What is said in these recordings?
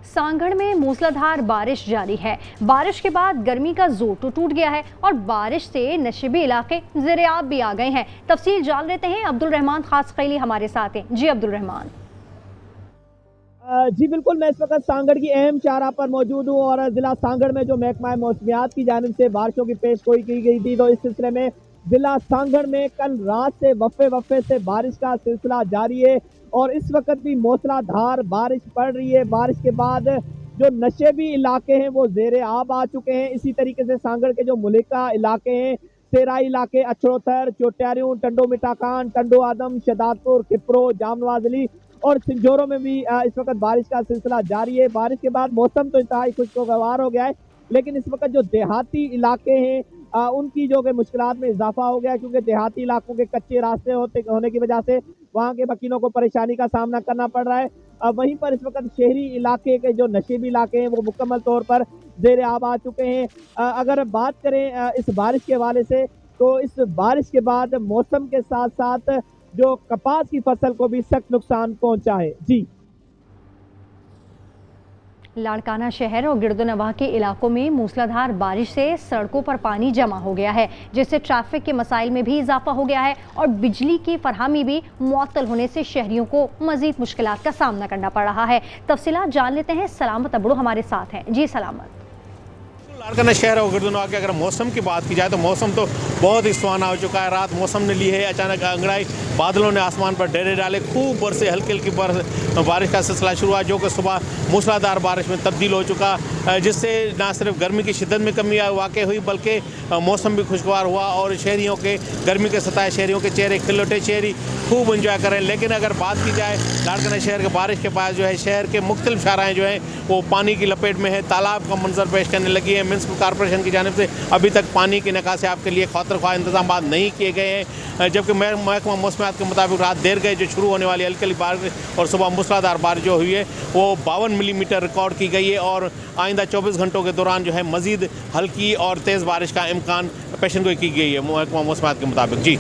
सांगड़ में मूसलाधार बारिश जारी है। बारिश के बाद गर्मी का जोर तो टूट गया है और बारिश से नशेबी इलाके ज़ेर-ए-आब भी आ गए हैं। तफसील जान लेते हैं, अब्दुल रहमान खास खैली हमारे साथ हैं। जी अब्दुल रहमान। जी बिल्कुल, मैं इस वक्त सांगड़ की अहम शाहराह पर मौजूद हूँ और ज़िला सांगड़ में जो महकमा मौसमियात की जानिब से बारिशों की पेशगोई की गई थी, तो इस सिलसिले में ज़िला सांगड़ में कल रात से वफ़े से बारिश का सिलसिला जारी है और इस वक्त भी मूसलाधार बारिश पड़ रही है। बारिश के बाद जो नशेबी इलाके हैं वो ज़ेर-ए-आब आ चुके हैं। इसी तरीके से सांगड़ के जो मुलिका इलाके हैं, सेराई इलाके, अछड़ोथर, चोट्यारियों, टंडो मिठाखान, टंडो आदम, शदादपुर, खिप्रो, जामनवाजली और सिंजोरों में भी इस वक्त बारिश का सिलसिला जारी है। बारिश के बाद मौसम तो इंतहाई खुशगवार हो गया है, लेकिन इस वक्त जो देहाती इलाके हैं उनकी जो कि मुश्किलात में इजाफा हो गया है, क्योंकि देहाती इलाकों के कच्चे रास्ते होने की वजह से वहाँ के वकीलों को परेशानी का सामना करना पड़ रहा है। वहीं पर इस वक्त शहरी इलाके के जो नशेबी इलाके हैं वो मुकम्मल तौर पर ज़ेर-ए-आब आ चुके हैं। अगर बात करें इस बारिश के हवाले से, तो इस बारिश के बाद मौसम के साथ साथ जो कपास की फसल को भी सख्त नुकसान पहुंचा है। जी, लाड़काना शहर और गिरदोनवाह के इलाकों में मूसलाधार बारिश से सड़कों पर पानी जमा हो गया है, जिससे ट्रैफिक के मसाइल में भी इजाफा हो गया है और बिजली की फरहमी भी मुअत्तल होने से शहरियों को मजीद मुश्किलात का सामना करना पड़ रहा है। तफसीलात जान लेते हैं, सलामत अबड़ू हमारे साथ हैं। जी सलामत। लाड़काना शहर और गिरदोनवाह की अगर मौसम की बात की जाए तो मौसम तो बहुत ही सुहाना हो चुका है। रात मौसम ने ली है अचानक अंगड़ाई, बादलों ने आसमान पर डेरे डाले, खूब बरसे, हल्की हल्की बारिश का सिलसिला शुरू हुआ, जो कि सुबह मूसलाधार बारिश में तब्दील हो चुका, जिससे ना सिर्फ गर्मी की शिद्दत में कमी वाक़ हुई बल्कि मौसम भी खुशगवार हुआ और शहरियों के गर्मी के सताए शहरियों के चेहरे खिलौटे, शहरी खूब इंजॉय कर रहे हैं। लेकिन अगर बात की जाए लाड़काना शहर के बारिश के पास जो है शहर के मुख्तलिफ शाहराएँ जो हैं वो पानी की लपेट में है, तालाब का मंजर पेश करने लगी है। म्युनिसिपल कॉर्पोरेशन की जानिब से अभी तक पानी की निकासी के लिए खौतर ख्वाह इंतजाम नहीं किए गए हैं, जबकि महकमा मौसमियात के मुताबिक रात देर गए जो शुरू होने वाली हल्की बारिश और सुबह मूसलाधार बारिश जो हुई है वो 52 मिलीमीटर रिकॉर्ड की गई है और आइंदा 24 घंटों के दौरान जो है मजीद हल्की और तेज़ बारिश का इम्कान पेशेंगोई की गई है महकमा मौसमियात के मुताबिक। जी,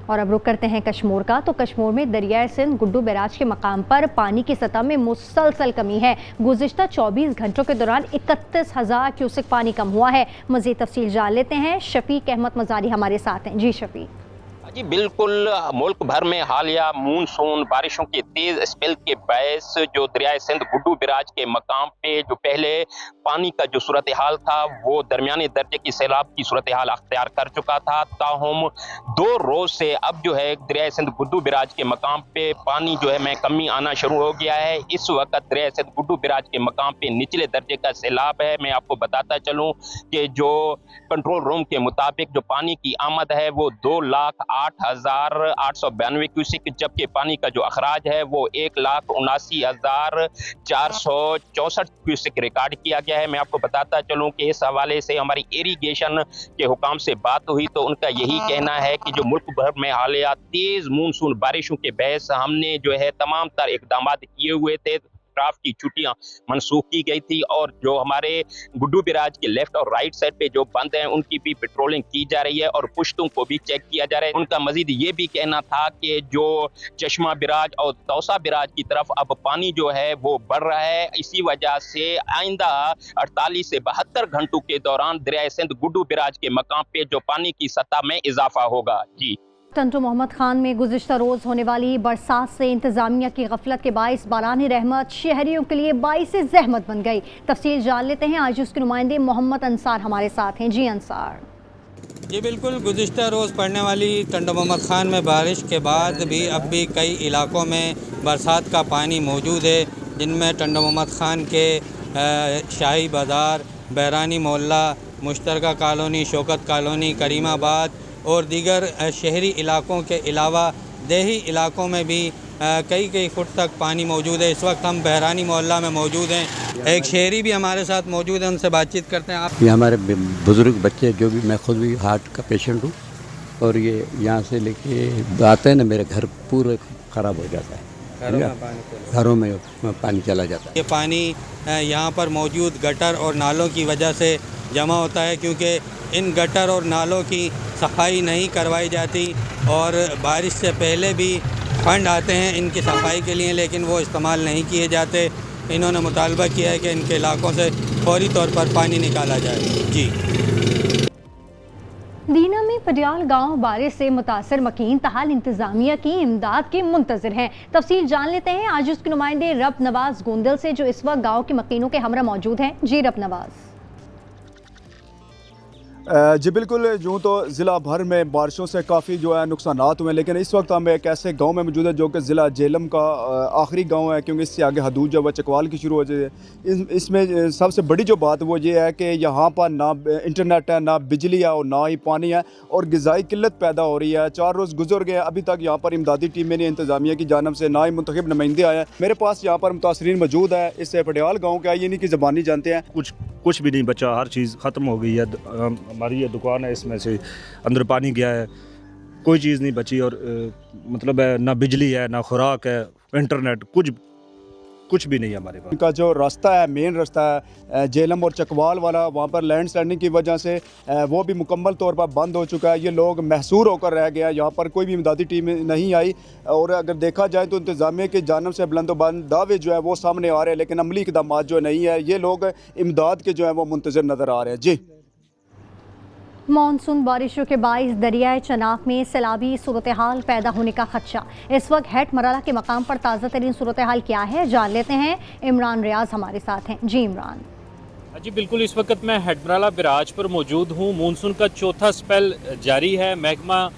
और अब रुक करते हैं कश्मीर का। तो कश्मीर में दरियाए सिंध गुड्डू बैराज के मकाम पर पानी की सतह में मुसलसल कमी है। गुज़िश्ता 24 घंटों के दौरान 31,000 क्यूसेक पानी कम हुआ है। मज़ीद तफसील जान लेते हैं, शफीक अहमद मज़ारी हमारे साथ हैं। जी शफीक। जी बिल्कुल, मुल्क भर में हालिया मानसून बारिशों के तेज स्पेल के बायस जो दरियाए सिंध गुड्डू बैराज के मकाम पे जो पहले पानी का जो सूरत हाल था वो दरमियाने दर्जे की सैलाब की सूरत हाल अख्तियार कर चुका था। ताहम 2 रोज से अब जो है दरियाए सिंध गुड्डू बैराज के मकाम पे पानी जो है में कमी आना शुरू हो गया है। इस वक्त दरियाए सिंध गुड्डू बैराज के मकाम पे निचले दर्जे का सैलाब है। मैं आपको बताता चलूँ कि जो कंट्रोल रूम के मुताबिक जो पानी की आमद है वो 2,08,892 क्यूसिक, जबकि पानी का जो अखराज है वो 1,79,464 क्यूसिक रिकॉर्ड किया गया है। मैं आपको बताता चलूं कि इस हवाले से हमारी इरिगेशन के हुकाम से बात हुई तो उनका यही कहना है कि जो मुल्क भर में हालिया तेज मानसून बारिशों के बहस हमने जो है तमाम तर इकदाम किए हुए थे। ड्राफ्ट की छुट्टियां मनसूख की गई थी और जो हमारे गुड्डू बैराज के लेफ्ट और राइट साइड पे जो बंद हैं उनकी भी पेट्रोलिंग की जा रही है और पुश्तों को भी चेक किया जा रहा है। उनका मजीद ये भी कहना था कि जो चश्मा बैराज और तौसा बैराज की तरफ अब पानी जो है वो बढ़ रहा है, इसी वजह से आइंदा 48 से 72 घंटों के दौरान दरियाए सिंध गुड्डू बैराज के मकाम पे जो पानी की सतह में इजाफा होगा। जी, टंटो मोहम्मद खान में गुज़िश्ता रोज़ होने वाली बरसात से इंतजामिया की गफलत के बाइस बारानी रहमत शहरियों के लिए बाइस ज़हमत बन गई। तफसील जान लेते हैं, आज उसके नुमाइंदे मोहम्मद अंसार हमारे साथ हैं। जी अंसार। जी बिल्कुल, गुज़िश्ता रोज़ पड़ने वाली टंडो मोहम्मद खान में बारिश के बाद भी अब भी कई इलाकों में बरसात का पानी मौजूद है, जिनमें टंडो मोहम्मद खान के शाही बाज़ार, बहरानी मोहल्ला, मुश्तरका कॉलोनी, शौकत कॉलोनी, करीमाबाद और दीगर शहरी इलाकों के अलावा देही इलाकों में भी कई फुट तक पानी मौजूद है। इस वक्त हम बहरानी मोहल्ला में मौजूद हैं, एक शहरी भी हमारे साथ मौजूद हैं, उनसे बातचीत करते हैं। आप ये हमारे बुज़ुर्ग बच्चे जो भी, मैं खुद भी हार्ट का पेशेंट हूँ और ये यहाँ से लेके आते हैं ना, मेरे घर पूरे ख़राब हो जाता है, घरों में पानी चला जाता है। ये पानी यहाँ पर मौजूद गटर और नालों की वजह से जमा होता है, क्योंकि इन गटर और नालों की सफाई नहीं करवाई जाती और बारिश से पहले भी फंड आते हैं इनकी सफाई के लिए, लेकिन वो इस्तेमाल नहीं किए जाते। इन्होंने मुतालबा किया है कि इनके इलाकों से फौरी तौर पर पानी निकाला जाए। जी। दीना में पडियाल गांव बारिश से मुतासर मकीन ताहाल इंतजामिया की इमदाद के मुंतजर हैं। तफसील जान लेते हैं आज उसके नुमाइंदे रब नवाज गोंदल से, जो इस वक्त गांव के मकीनों के हमरा मौजूद हैं। जी रब नवाज। जी बिल्कुल, यूँ तो ज़िला भर में बारिशों से काफ़ी जो है नुकसानात हुए हैं, लेकिन इस वक्त हम एक ऐसे गांव में मौजूद है जो कि ज़िला जेलम का आखिरी गांव है, क्योंकि इससे आगे हदूद जो है चकवाल की शुरू हो जाए। इसमें सबसे बड़ी जो बात वो ये है कि यहाँ पर ना इंटरनेट है, ना बिजली है और ना ही पानी है, और ग़िज़ाई किल्लत पैदा हो रही है। 4 रोज़ गुजर गए, अभी तक यहाँ पर इमदादी टीमें नहीं, इंतज़ामिया की जानब से ना ही मुंतखब नुमाइंदे आए हैं। मेरे पास यहाँ पर मुतासरीन मौजूद है इससे पडियाल गाँव के, ये नहीं कि ज़बानी जानते हैं। कुछ भी नहीं बचा, हर चीज़ ख़त्म हो गई है। हमारी ये दुकान है, इसमें से अंदर पानी गया है, कोई चीज़ नहीं बची। और मतलब है ना बिजली है, ना खुराक है, इंटरनेट, कुछ भी नहीं है हमारे पास। इनका जो रास्ता है, मेन रास्ता है जेलम और चकवाल वाला, वहाँ पर लैंड स्लाइडिंग की वजह से वो भी मुकम्मल तौर पर बंद हो चुका है। ये लोग महसूर होकर रह गया, यहाँ पर कोई भी इमदादी टीम नहीं आई। और अगर देखा जाए तो इंतज़ामिया की जानब से बुलंदोबुलंद दावे जो है वो सामने आ रहे हैं, लेकिन अमली इक़दाम जो नहीं है। ये लोग इमदाद के जो है वो मुंतज़िर नज़र आ रहे हैं। जी। मानसून बारिशों के बाइस दरियाए चनाब में सैलाबी सूरत हाल पैदा होने का खदशा। इस वक्त हेट मराला के मकाम पर ताज़ा तरीन सूरत हाल क्या है, जान लेते हैं। इमरान रियाज हमारे साथ हैं। जी इमरान। जी बिल्कुल, इस वक्त मैं हेट मराला बिराज पर मौजूद हूँ। मानसून का चौथा स्पेल जारी है। महकमा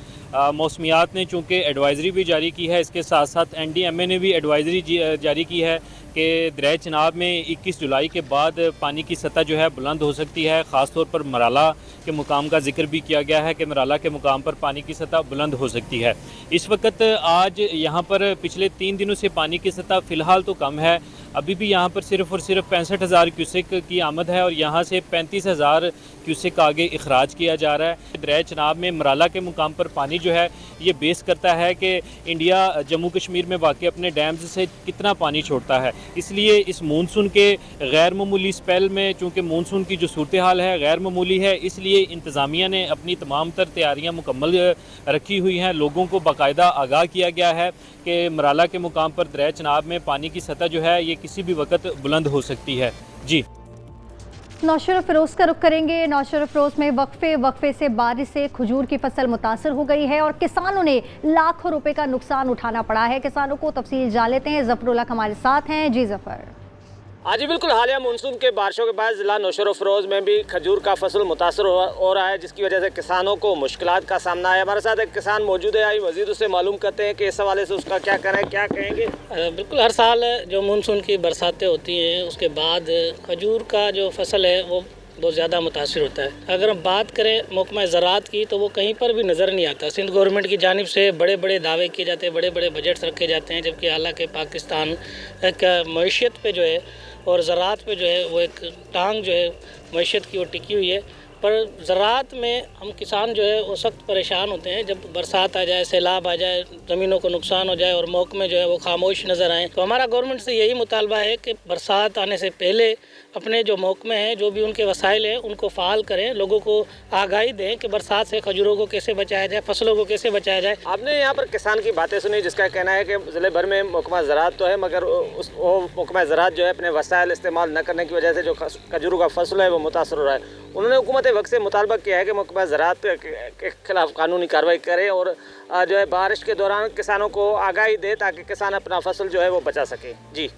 मौसमियात ने चूँकि एडवाइज़री भी जारी की है, इसके साथ साथ NDMA ने भी एडवाइज़री जारी की है कि दरियाए चनाब में 21 जुलाई के बाद पानी की सतह जो है बुलंद हो सकती है। ख़ास तौर पर मराला के मुकाम का जिक्र भी किया गया है कि मराला के मुकाम पर पानी की सतह बुलंद हो सकती है। इस वक्त आज यहाँ पर पिछले 3 दिनों से पानी की सतह फ़िलहाल तो कम है। अभी भी यहाँ पर सिर्फ़ और सिर्फ 65,000 क्यूसेक की आमद है और यहाँ से 35,000 क्यूसेक आगे इखराज किया जा रहा है। दरियाए चनाब में मराला के मुकाम पर पानी जो है ये बेस करता है कि इंडिया जम्मू कश्मीर में वाक़ अपने डैम्स से कितना पानी छोड़ता है। इसलिए इस मानसून के गैर मामूली स्पेल में, चूँकि मानसून की जो सूरत हाल है गैर मामूली है, इसलिए इंतज़ामिया ने अपनी तमाम तर तैयारियाँ मुकम्मल रखी हुई हैं। लोगों को बाकायदा आगाह किया गया है कि मराला के मुकाम पर दरियाए चनाब में पानी की सतह जो है ये किसी भी वक्त बुलंद हो सकती है। जी। नौशर फिरोज का रुख करेंगे। नौशर फिरोज में वक्फे से बारिश से खजूर की फसल मुतासर हो गई है और किसानों ने लाखों रुपए का नुकसान उठाना पड़ा है। किसानों को तफसील जान लेते हैं। जफरुल्लाह हमारे साथ हैं। जी जफर। आज बिल्कुल हालिया मानसून के बारिशों के बाद ज़िला नौशर फरोज में भी खजूर का फसल मुतासर हो रहा है, जिसकी वजह से किसानों को मुश्किलात का सामना है। हमारे साथ एक किसान मौजूद है, आई मज़ीद उससे मालूम करते हैं कि इस हवाले से उसका क्या करें, क्या कहेंगे। बिल्कुल, हर साल जो मानसून की बरसातें होती हैं उसके बाद खजूर का जो फसल है वो बहुत ज़्यादा मुतासर होता है। अगर हम बात करें महकमा ज़राअत की तो वो कहीं पर भी नज़र नहीं आता। सिंध गवर्नमेंट की जानिब से बड़े बड़े दावे किए जाते हैं, बड़े बड़े बजट्स रखे जाते हैं, जबकि हालांकि पाकिस्तान एक मईशत पे जो है और ज़राअत पे जो है वो एक टांग जो है मईशत की वो टिकी हुई है। पर ज़राअत में हम किसान जो है वो सख्त परेशान होते हैं जब बरसात आ जाए, सैलाब आ जाए, ज़मीनों को नुकसान हो जाए और महकमे जो है वो खामोश नज़र आएँ। तो हमारा गवर्नमेंट से यही मुतालबा है कि बरसात आने से पहले अपने जो महकमे हैं, जो भी उनके वसाइल हैं, उनको फ़ाल करें, लोगों को आगाही दें कि बरसात से खजूरों को कैसे बचाया जाए, फसलों को कैसे बचाया जाए। आपने यहाँ पर किसान की बातें सुनी, जिसका कहना है कि ज़िले भर में महकमा ज़राअत तो है, मगर वो महकमा ज़राअत जो है अपने वसाइल इस्तेमाल न करने की वजह से जो खजूरों का फसल है वो मुतासर हो रहा है। उन्होंने हुकूमत वक्त से मुतालबा किया है कि महकमा ज़राअत के खिलाफ कानूनी कार्रवाई करे और जो है बारिश के दौरान किसानों को आगाही दे ताकि किसान अपना फसल जो है वो बचा सके। जी।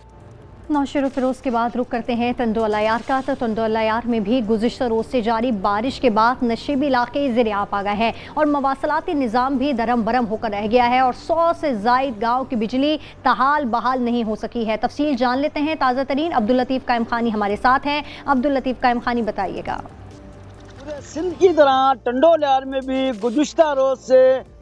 नौशर फिरोज के बाद रुक करते हैं तंदोलायार का। तो तंदोलायार में भी गुज़िश्ता रोज़ से जारी बारिश के बाद नशीबी इलाके ज़ेरे आप आ गए हैं और मवासलाती निज़ाम भी दरम बरम होकर रह गया है और 100 से ज़ायद गाँव की बिजली ताहाल बहाल नहीं हो सकी है। तफसील जान लेते हैं। ताज़ा तरीन अब्दुल लतीफ़ कायम खानी हमारे साथ हैं। अब्दुल लतीफ़ कायम खानी बताइएगा। सिंध की तरह टंडोलायार में भी गुज़िश्ता रोज़ से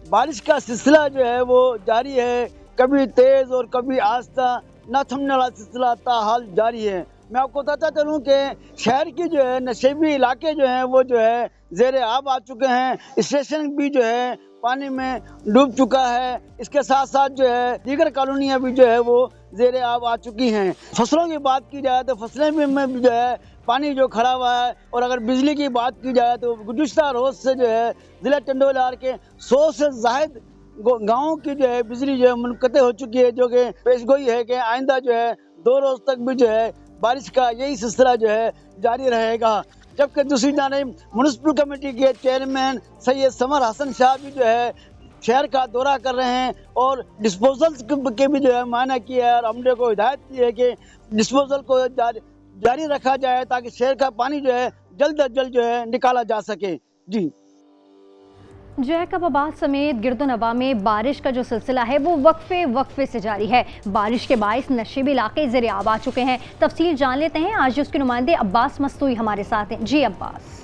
बारिश का सिलसिला जो है वो जारी है, कभी तेज़ और कभी आहिस्ता, न थमने वाला सिलसिला ताहाल जारी है। मैं आपको बताता चलूँ कि शहर की जो है नशेबी इलाके जो हैं वो जो है ज़ेरे आब आ चुके हैं। स्टेशन भी जो है पानी में डूब चुका है। इसके साथ साथ जो है दीगर कॉलोनियाँ भी जो है वो ज़ेरे आब आ चुकी हैं। फसलों की बात की जाए तो फसलें में जो है पानी जो खड़ा हुआ है और अगर बिजली की बात की जाए तो गुज़िश्ता रोज़ से जो है ज़िला टंडोलायार के 100 से ज़ायद गाँव की जो है बिजली जो है मुनक़ते हो चुकी है, जो कि पेशगोई है कि आइंदा जो है 2 रोज तक भी जो है बारिश का यही सिलसिला जो है जारी रहेगा। जबकि दूसरी जानिब म्यूनसिपल कमेटी के चेयरमैन सैयद समर हसन शाह भी जो है शहर का दौरा कर रहे हैं और डिस्पोजल के भी जो है मायना किया है और अमले को हिदायत की है कि डिस्पोजल को जारी रखा जाए ताकि शहर का पानी जो है जल्द अज जल्द जो है निकाला जा सके। जी। जैकबाबाद समेत गिरदोनवा में बारिश का जो सिलसिला है वो वक्फे से जारी है। बारिश के बायस नशेबी इलाके ज़ेरे आब आ चुके हैं। तफसील जान लेते हैं, आज उसके नुमाइंदे अब्बास मस्तूई हमारे साथ हैं। जी अब्बास।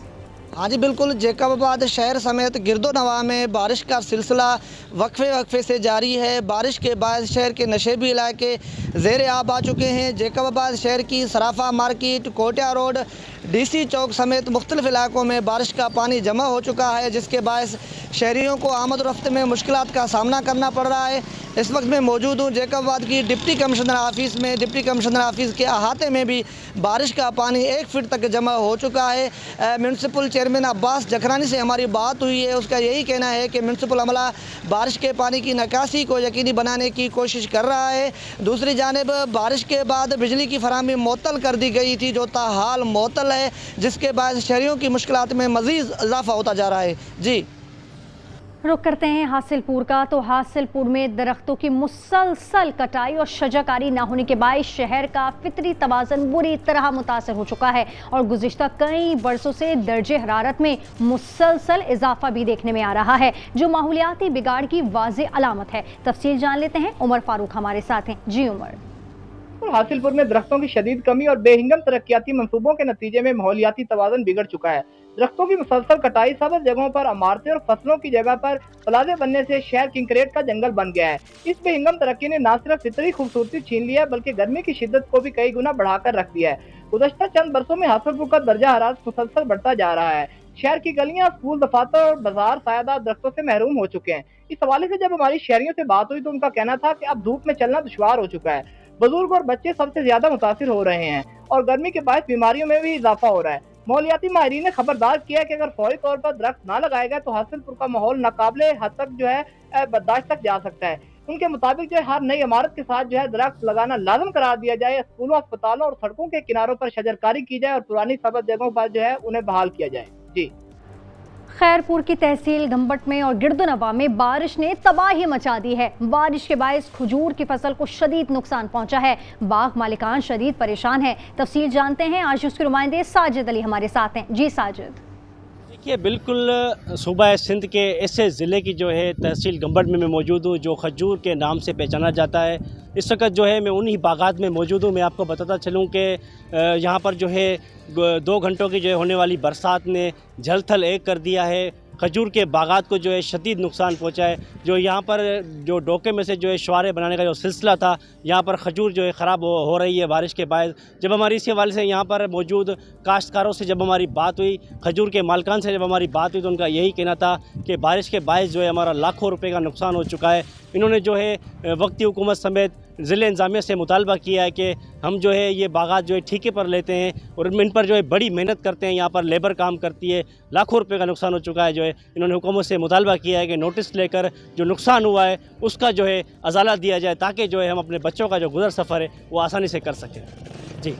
हाँ जी बिल्कुल, जैकबाबाद शहर समेत गिरदोनवा में बारिश का सिलसिला वक्फे से जारी है। बारिश के बाद शहर के नशेबी इलाके ज़ेरे आब आ चुके हैं। जैकबाबाद शहर की सराफा मार्केट, कोटिया रोड, DC चौक समेत मुख्तलिफ इलाकों में बारिश का पानी जमा हो चुका है, जिसके बायस शहरियों को आमद रफ्त में मुश्किलात का सामना करना पड़ रहा है। इस वक्त मैं मौजूद हूँ जैकबाबाद की डिप्टी कमिश्नर ऑफिस में। डिप्टी कमिश्नर ऑफिस के अहाते में भी बारिश का पानी 1 फीट तक जमा हो चुका है। म्यूनसिपल चेयरमैन अब्बास जखरानी से हमारी बात हुई है, उसका यही कहना है कि म्यूनसिपल अमला बारिश के पानी की निकासी को यकीनी बनाने की कोशिश कर रहा है। दूसरी जानिब बारिश के बाद बिजली की फराहमी मुअत्तल कर दी गई थी, जो ताहाल मुअत्तल है, जिसके बाद शहरियों की मुश्किलात में मज़ीद इजाफा होता जा रहा है। जी। रुक करते हैं हासिलपुर का। तो हासिलपुर में दरख्तों की मुसलसल कटाई और शजाकारी ना होने के बाद शहर का फितरी तवाज़ुन बुरी तरह मुतासर हो चुका है और गुज़िश्ता कई बरसों से दर्जे हरारत में मुसलसल इजाफा भी देखने में आ रहा है, जो माहौलियाती बिगाड़ की वाज़ेह अलामत है। तफसील जान लेते हैं, उमर फारूक हमारे साथ हैं। जी उमर। हासिलपुर में दरख्तों की शदीद कमी और बेहिंगम तरक्याती मंसूबों के नतीजे में माहौलियाती तवाज़ुन बिगड़ चुका है। दरख्तों की मुसलसल कटाई सबज जगहों पर इमारतें और फसलों की जगह पर प्लाजे बनने से शहर कंक्रीट का जंगल बन गया है। इस बेहिंगम तरक्की ने न सिर्फ फितरी खूबसूरती छीन लिया, बल्कि गर्मी की शिद्दत को भी कई गुना बढ़ाकर रख दिया है। गुज़श्ता चंद बरसों में हासिलपुर का दर्जा हरारत मुसलसल बढ़ता जा रहा है। शहर की गलियां, स्कूल, दफातर और बाजार सायादार दरख्तों से महरूम हो चुके हैं। इस हवाले से जब हमारी शहरियों से बात हुई तो उनका कहना था कि अब धूप में चलना दुश्वार हो चुका है। बुजुर्ग और बच्चे सबसे ज्यादा मुतासिर हो रहे हैं और गर्मी के बायस बीमारियों में भी इजाफा हो रहा है। माहौलियाती माहिरीन ने खबरदार किया है कि अगर फौरी तौर पर दरख्त ना लगाए गए तो हासिलपुर का माहौल नाकाबिले हद तक जो है बर्दाश्त तक जा सकता है। उनके मुताबिक जो है हर नई इमारत के साथ जो है दरख्त लगाना लाजम करार दिया जाए। स्कूलों, अस्पतालों और सड़कों के किनारों पर शजरकारी की जाए और पुरानी सबज जगहों पर जो है उन्हें बहाल किया जाए। जी। खैरपुर की तहसील गंबट में और गिरदोनवा में बारिश ने तबाही मचा दी है। बारिश के बायस खजूर की फसल को शदीद नुकसान पहुंचा है। बाग मालिकान शदीद परेशान है। तफसील जानते हैं, आज उसके नुमाइंदे साजिद अली हमारे साथ हैं। जी साजिद। देखिए, बिल्कुल सूबा सिंध के ऐसे ज़िले की जो है तहसील गंबट में मैं मौजूद हूँ, जो खजूर के नाम से पहचाना जाता है। इस वक्त जो है मैं उन्हीं बागात में मौजूद हूँ। मैं आपको बताता चलूँ कि यहाँ पर जो है 2 घंटों की जो है होने वाली बरसात ने झलथल एक कर दिया है। खजूर के बागात को जो है शदीद नुकसान पहुँचा है। जो यहाँ पर जो डोके में से जो है शुआरे बनाने का जो सिलसिला था, यहाँ पर खजूर जो है ख़राब हो रही है बारिश के बाद। जब हमारी इसी हवाले से यहाँ पर मौजूद काश्तकारों से जब हमारी बात हुई, खजूर के मालकान से जब हमारी बात हुई, तो उनका यही कहना था कि बारिश के बायस जो है हमारा लाखों रुपये का नुकसान हो चुका है। इन्होंने जो है वक्ती हुकूमत समेत ज़िले इंतज़ामिया से मुतालबा किया है कि हम जो है ये बागात जो है ठेके पर लेते हैं और इन पर जो है बड़ी मेहनत करते हैं, यहाँ पर लेबर काम करती है, लाखों रुपए का नुकसान हो चुका है। जो है इन्होंने हुकूमत से मुतालबा किया है कि नोटिस लेकर जो नुकसान हुआ है उसका जो है अजाला दिया जाए, ताकि जो है हम अपने बच्चों का जो गुज़र सफ़र है वो आसानी से कर सकें। जी।